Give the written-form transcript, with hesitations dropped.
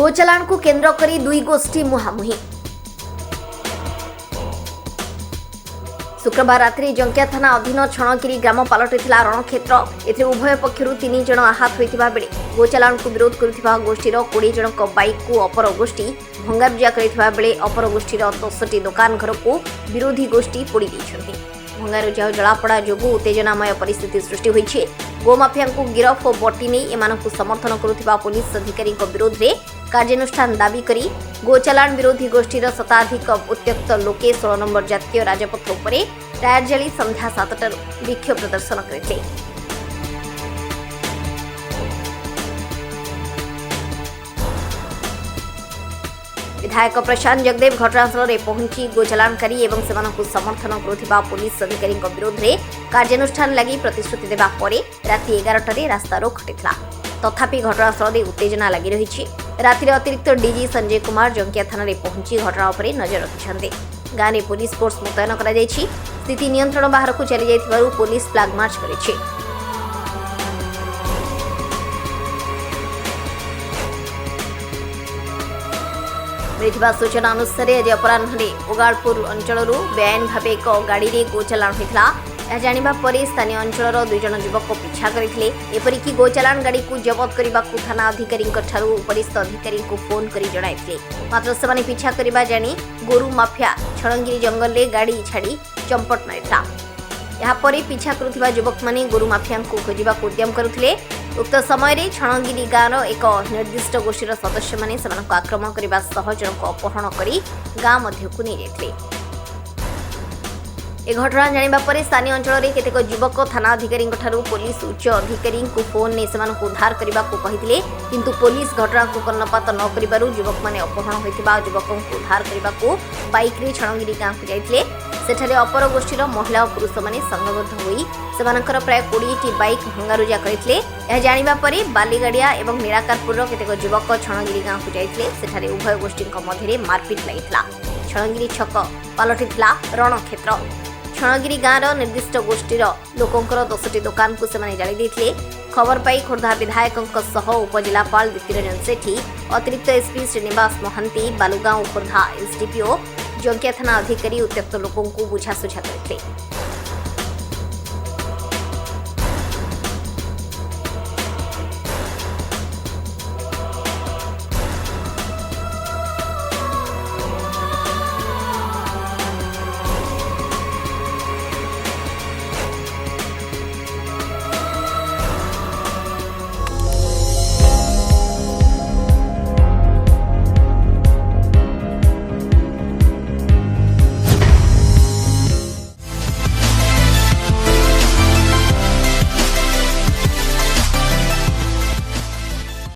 गोचालाण को केन्द्र करी दुई गोष्ठी मुहांमुही। शुक्रवार रात्रि जंकिया थाना अधीन छणगिरी ग्राम पलटिथिला रणक्षेत्र। एथिरे उभय पक्षरु 3 जण आहत होइतिबा बेले गोचालाण को विरोध करुथिबा गोष्ठीर 20 जनक बाइक को अपर गोष्ठी भंगारुजा करिथिबा बेले अपर गोष्ठीर 10टी दुकान घर को विरोधी गोष्ठी पोड़ी दैछन्ति। भंगारुजा जलापड़ा जोगु उत्तेजनामय परिस्थिति सृष्टि होइछि। गोमाफिया को गिरफ और बटी नहीं एमानकु समर्थन करुथिबा पुलिस अधिकारी विरोध में कार्यानुष्ठान दाबी करी गोचालाण विरोधी गोष्ठीर शताधिक उत्त्यक्त लोके 16 नंबर जातीय राजपथ उपरे टायर जाली संध्या 7टार विक्षोभ प्रदर्शन करते। विधायक प्रशांत जगदेव घटनास्थल में पहुंची गोचालाणकारी एवं सेमानकु समर्थन करुथिबा पुलिस अधिकारी विरोध में कार्यानुष्ठान लगी प्रतिश्रुति देबा परे राति 11टारे रास्ता रोक हटिथिला। तथापि घटनास्थल में उत्तेजना लगी रही। रातिर अतिरिक्त डीजी संजय कुमार जंकिया थाना में पहुंची घटना पर नजर रखिछन्ते। गाँव में पुलिस फोर्स मुतयन करा जायछि। स्थिति नियंत्रण बाहर को चली जाइथिबारु पुलिस फ्लैग मार्च करिछि। मिलिथिबा सूचना अनुसार आज अपराह्न ओगालपुर अंचल बेआईन भाव एक गाड़ी में गोचालाण होता। यह जानिबा परे स्थानीय अंचल 2 जण युवक पिछा करथिले। एपरिकी गोचालाण गाड़ी को जबत करने को थाना अधिकारी वरिष्ठ अधिकारी को फोन कर जणाइथिले। मात्र सेमाने पिछा करबा जानी गोरु माफिया छणगिरी जंगल में गाड़ी छाड़ी चंपट मारिथिला। यहाँ पर पिछा करुथिबा युवक माने गोरु माफिया को खोजिबा उद्यम करुथिले। उक्त समय छणगिरी गाँव एक निर्दिष्ट गोष्ठीर सदस्य माने सेमानकु आक्रमण करबा सह जनक अपहरण करी गाँ मध्यकु नहीं जाइथिले। ए घटना जानिबा परे स्थानीय अंचल में केतेक युवक थाना अधिकारी पुलिस उच्च अधिकारी को फोन ने सेमानकु उद्धार करने को कहिथिले। किंतु पुलिस घटना को कर्णपात न करिबारु युवक माने अपहरण होइतिबा युवकों को उद्धार करने को बाइक रे छणगिरी गाँव को जाइथिले। सेठारे अपर गोष्ठीर महिला और पुरुष माने संगबद्ध होई सेमानकर प्राय 20टी बाइक भंगारुजा करथिले। यह जानिबा परे बालीगाड़िया एवं निराकारपुर केतेक युवक छणगिरी गाँव को जाइथिले। सेठारे उभय गोष्ठी मध्य मारपिट लागिथिला। छणगिरी छक पलटिथिला रणक्षेत्र। छणगिरी गाँव निर्दिष्ट गोष्ठीर लोकंकर 10टी दुकान को सेमाने जाली देथिले। खबर पाई खोर्धा विधायकों सह उपजिलापाल दीप्तिरंजन सेठी अतिरिक्त एसपी श्रीनिवास महांती बालुगांव खोर्धा एसडीपीओ जंकिया थाना अधिकारी उत्त्यक्त लोकों को बुझासुझा करथिले।